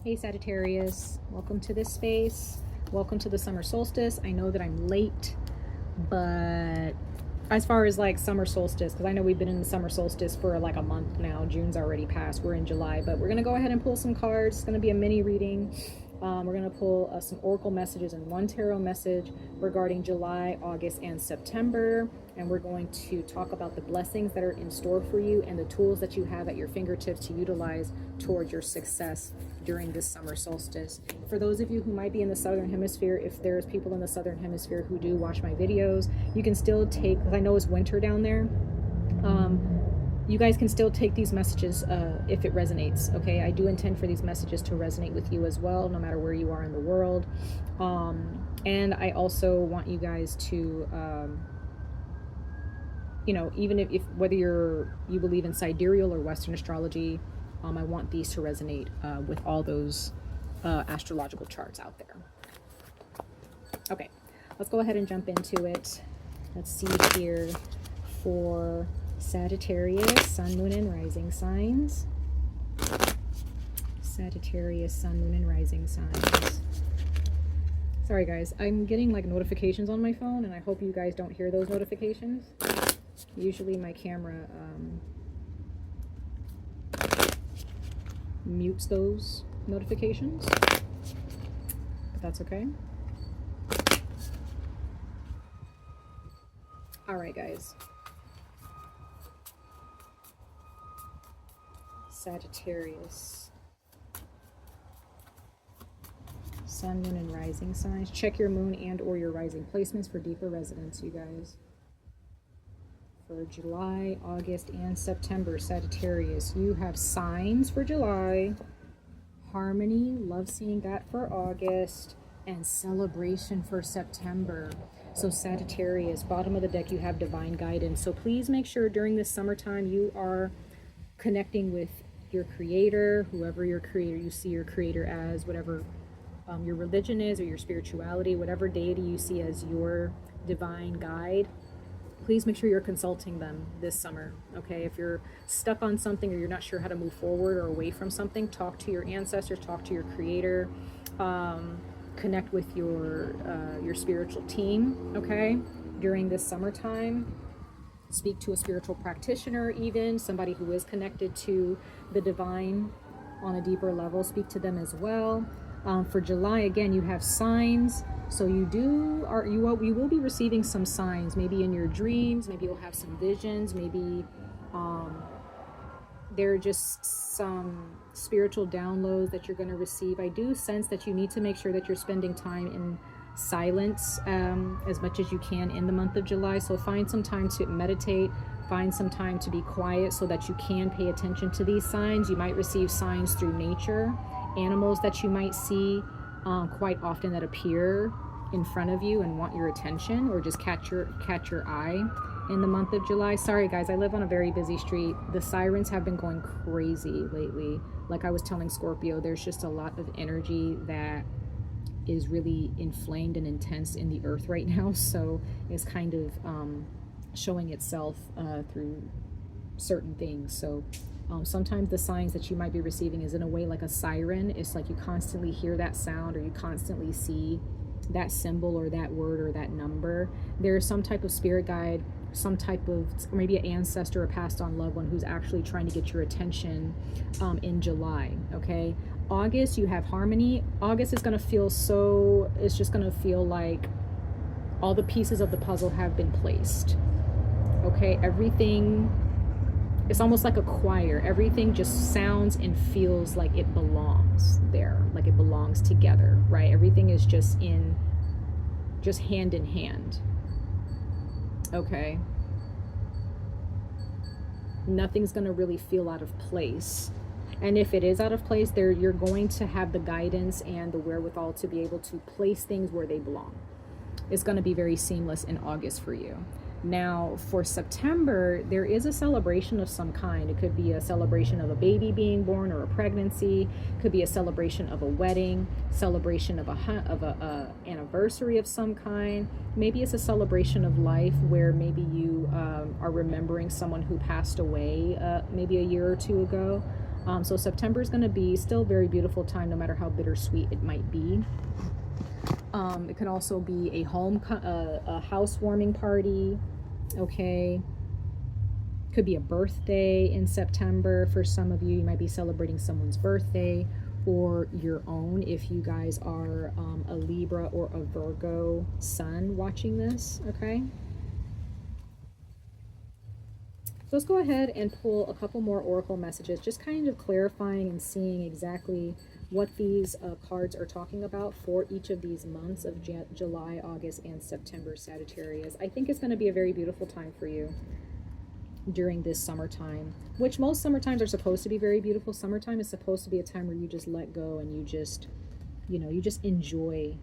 Hey Sagittarius, welcome to this space. Welcome to the summer solstice. I know that I'm late, but as far as like summer solstice, because I know we've been in the summer solstice for like a month now. June's already passed. We're in July, but we're going to go ahead and pull some cards. It's going to be a mini reading. We're going to pull some oracle messages and one tarot message regarding July, August, and September. And we're going to talk about the blessings that are in store for you and the tools that you have at your fingertips to utilize towards your success during this summer solstice. For those of you who might be in the southern hemisphere, if there's people in the southern hemisphere who do watch my videos, you can still take, because I know it's winter down there, you guys can still take these messages if it resonates. Okay, I do intend for these messages to resonate with you as well, no matter where you are in the world. And I also want you guys to you know, even if whether you believe in sidereal or Western astrology, I want these to resonate with all those astrological charts out there. Okay, let's go ahead and jump into it. Let's see here for Sagittarius, Sun, Moon, and Rising signs. Sagittarius, Sun, Moon, and Rising signs. Sorry guys, I'm getting like notifications on my phone, and I hope you guys don't hear those notifications. Usually my camera mutes those notifications, but that's okay. All right, guys. Sagittarius, Sun, Moon, and Rising signs. Check your moon and or your rising placements for deeper resonance, you guys. For July, August, and September, Sagittarius, you have signs for July, harmony, love seeing that for August, and celebration for September. So Sagittarius, bottom of the deck, you have divine guidance. So please make sure during this summertime you are connecting with your creator, whoever your creator, you see your creator as, whatever your religion is or your spirituality, whatever deity you see as your divine guide. Please make sure you're consulting them this summer, okay? If you're stuck on something or you're not sure how to move forward or away from something, talk to your ancestors, talk to your creator, connect with your spiritual team, okay? During this summertime, speak to a spiritual practitioner, even somebody who is connected to the divine on a deeper level. Speak to them as well. For July, again, you have signs. So you will be receiving some signs, maybe in your dreams, maybe you'll have some visions, maybe there are just some spiritual downloads that you're going to receive. I do sense that you need to make sure that you're spending time in silence as much as you can in the month of July. So find some time to meditate, find some time to be quiet so that you can pay attention to these signs. You might receive signs through nature, animals that you might see quite often that appear in front of you and want your attention, or just catch your eye in the month of July. Sorry guys, I live on a very busy street. The sirens have been going crazy lately. Like I was telling Scorpio, there's just a lot of energy that is really inflamed and intense in the earth right now, so it's kind of showing itself through certain things. So sometimes the signs that you might be receiving is in a way like a siren. It's like you constantly hear that sound or you constantly see that symbol or that word or that number. There's some type of spirit guide, some type of, or maybe an ancestor or passed on loved one who's actually trying to get your attention in July, okay? August, you have harmony. August is going to feel so, it's just going to feel like all the pieces of the puzzle have been placed, okay? Everything, it's almost like a choir. Everything just sounds and feels like it belongs there, like it belongs together, right? Everything is just hand in hand, okay? Nothing's gonna really feel out of place. And if it is out of place, you're going to have the guidance and the wherewithal to be able to place things where they belong. It's going to be very seamless in August for you. Now for September, there is a celebration of some kind. It could be a celebration of a baby being born or a pregnancy. It could be a celebration of a wedding, celebration of a anniversary of some kind. Maybe it's a celebration of life where maybe you are remembering someone who passed away maybe a year or two ago. So September is going to be still a very beautiful time, no matter how bittersweet it might be. It can also be a housewarming party, okay? Could be a birthday in September. For some of you, you might be celebrating someone's birthday or your own if you guys are a Libra or a Virgo sun watching this, okay? So let's go ahead and pull a couple more oracle messages, just kind of clarifying and seeing exactly what these cards are talking about for each of these months of July, August, and September, Sagittarius. I think it's going to be a very beautiful time for you during this summertime, which most summertimes are supposed to be very beautiful. Summertime is supposed to be a time where you just let go and you just, you know, you just enjoy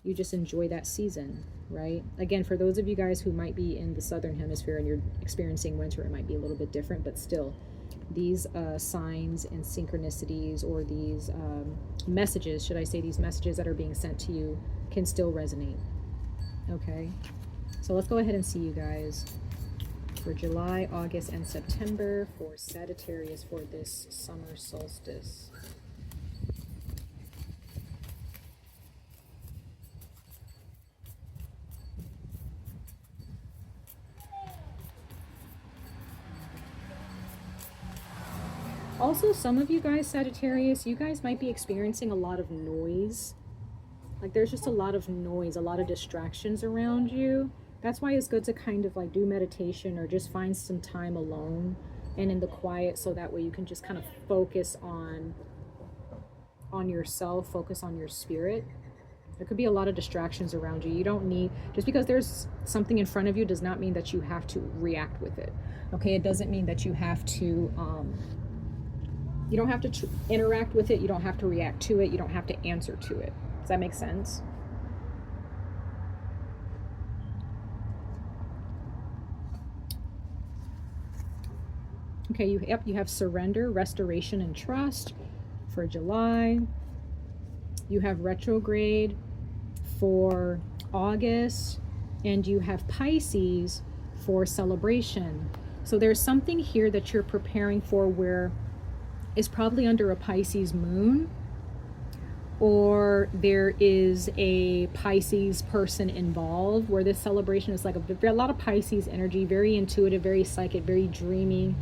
that season, right? Again, for those of you guys who might be in the southern hemisphere and you're experiencing winter, it might be a little bit different, but still, these signs and synchronicities, or these messages, should I say, these messages that are being sent to you can still resonate, okay? So let's go ahead and see you guys for July, August, and September for Sagittarius for this summer solstice. Also, some of you guys, Sagittarius, you guys might be experiencing a lot of noise. Like there's just a lot of noise, a lot of distractions around you. That's why it's good to kind of like do meditation or just find some time alone and in the quiet, so that way you can just kind of focus on yourself, focus on your spirit. There could be a lot of distractions around you. You don't need, just because there's something in front of you does not mean that you have to react with it. Okay, it doesn't mean that you have to you don't have to interact with it. You don't have to react to it. You don't have to answer to it. Does that make sense? Okay, you have surrender, restoration, and trust for July. You have retrograde for August, and you have Pisces for celebration. So there's something here that you're preparing for where it's probably under a Pisces moon, or there is a Pisces person involved, where this celebration is like a lot of Pisces energy, very intuitive, very psychic, very dreamy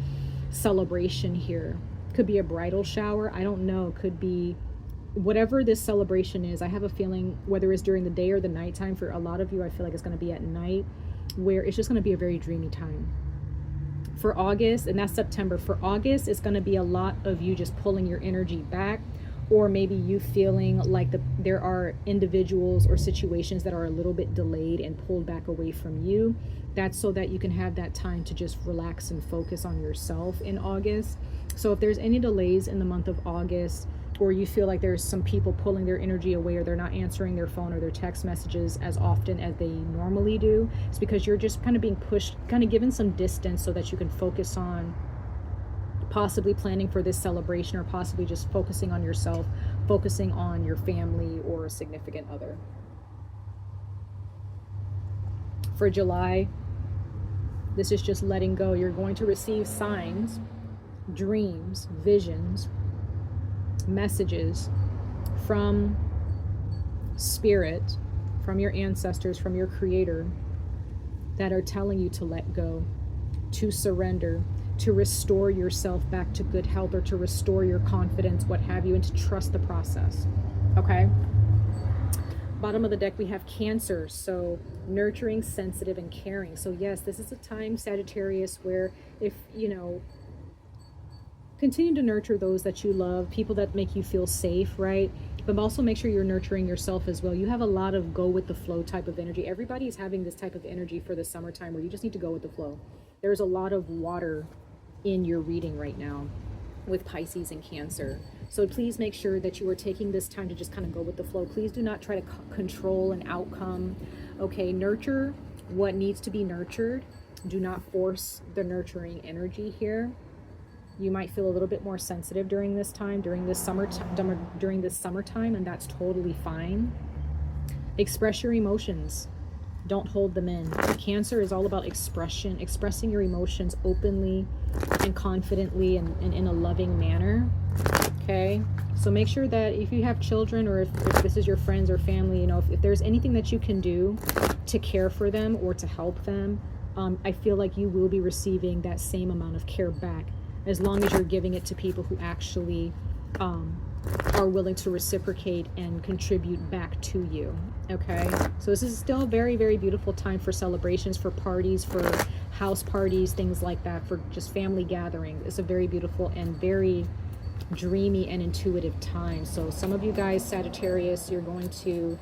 celebration here. Could be a bridal shower, I don't know, could be whatever this celebration is. I have a feeling whether it's during the day or the nighttime, for a lot of you I feel like it's going to be at night, where it's just going to be a very dreamy time. For August, and that's September, for August it's going to be a lot of you just pulling your energy back, or maybe you feeling like there are individuals or situations that are a little bit delayed and pulled back away from you. That's so that you can have that time to just relax and focus on yourself in August. So if there's any delays in the month of August, or you feel like there's some people pulling their energy away, or they're not answering their phone or their text messages as often as they normally do, it's because you're just kind of being pushed, kind of given some distance so that you can focus on possibly planning for this celebration, or possibly just focusing on yourself, focusing on your family or a significant other. For July, this is just letting go. You're going to receive signs, dreams, visions, messages from spirit, from your ancestors, from your creator, that are telling you to let go, to surrender, to restore yourself back to good health, or to restore your confidence, what have you, and to trust the process. Okay, bottom of the deck we have Cancer, so nurturing, sensitive, and caring. So yes, this is a time, Sagittarius, where if you know, continue to nurture those that you love, people that make you feel safe, right? But also make sure you're nurturing yourself as well. You have a lot of go with the flow type of energy. Everybody is having this type of energy for the summertime, where you just need to go with the flow. There's a lot of water in your reading right now with Pisces and Cancer. So please make sure that you are taking this time to just kind of go with the flow. Please do not try to control an outcome. Okay, nurture what needs to be nurtured. Do not force the nurturing energy here. You might feel a little bit more sensitive during this time, during this summertime, and that's totally fine. Express your emotions. Don't hold them in. Cancer is all about expression, expressing your emotions openly and confidently and in a loving manner. Okay, so make sure that if you have children, or if this is your friends or family, you know, if there's anything that you can do to care for them or to help them, I feel like you will be receiving that same amount of care back, as long as you're giving it to people who actually are willing to reciprocate and contribute back to you. Okay, so this is still a very, very beautiful time for celebrations, for parties, for house parties, things like that, for just family gathering. It's a very beautiful and very dreamy and intuitive time. So some of you guys, Sagittarius, you're going to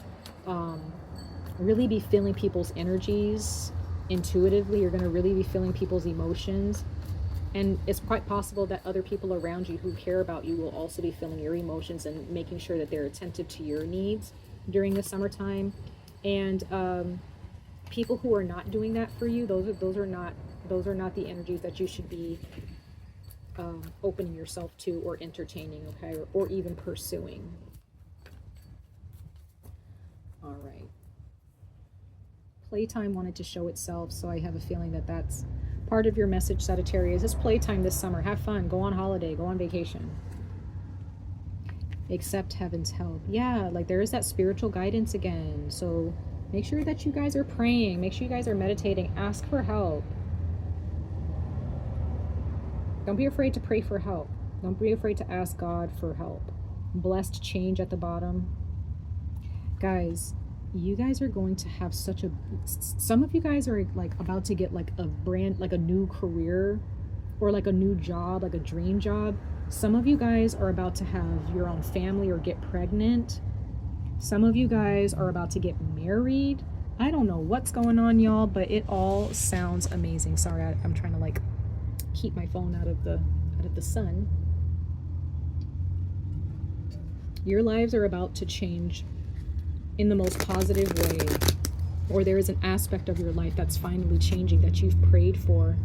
really be feeling people's energies intuitively. You're going to really be feeling people's emotions. And it's quite possible that other people around you who care about you will also be feeling your emotions and making sure that they're attentive to your needs during the summertime. And people who are not doing that for you, those are not the energies that you should be opening yourself to or entertaining, okay, or even pursuing. All right. Playtime wanted to show itself, so I have a feeling that that's part of your message, Sagittarius. It's playtime this summer. Have fun. Go on holiday. Go on vacation. Accept heaven's help. Yeah, like there is that spiritual guidance again. So make sure that you guys are praying. Make sure you guys are meditating. Ask for help. Don't be afraid to pray for help. Don't be afraid to ask God for help. Blessed change at the bottom. Guys, you guys are going to have such a, some of you guys are like about to get like a new career, or like a new job, like a dream job. Some of you guys are about to have your own family or get pregnant. Some of you guys are about to get married. I don't know what's going on, y'all, but it all sounds amazing. Sorry, I'm trying to like keep my phone out of the sun. Your lives are about to change in the most positive way, or there is an aspect of your life that's finally changing, that you've prayed for,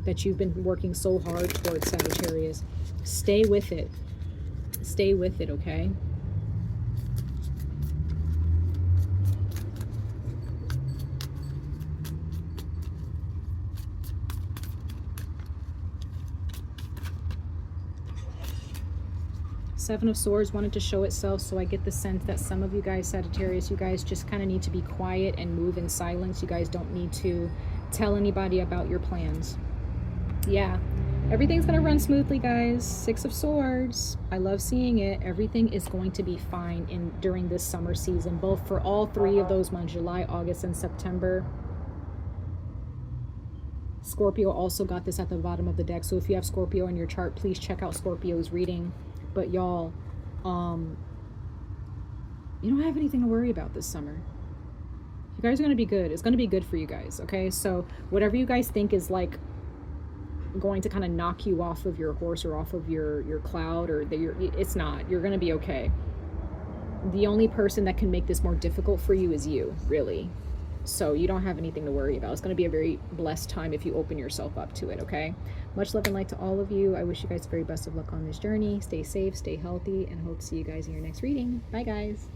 that you've been working so hard towards, Sagittarius. Stay with it. Stay with it, okay? Seven of Swords wanted to show itself, so I get the sense that some of you guys, Sagittarius, you guys just kind of need to be quiet and move in silence. You guys don't need to tell anybody about your plans. Yeah, everything's going to run smoothly, guys. Six of Swords. I love seeing it. Everything is going to be fine during this summer season, both for all three of those months, July, August, and September. Scorpio also got this at the bottom of the deck, so if you have Scorpio in your chart, please check out Scorpio's reading. But y'all, you don't have anything to worry about this summer. You guys are going to be good. It's going to be good for you guys, okay? So whatever you guys think is like going to kind of knock you off of your horse or off of your cloud, or it's not. You're going to be okay. The only person that can make this more difficult for you is you, really. So you don't have anything to worry about. It's going to be a very blessed time if you open yourself up to it, okay? Much love and light to all of you. I wish you guys the very best of luck on this journey. Stay safe, stay healthy, and hope to see you guys in your next reading. Bye, guys.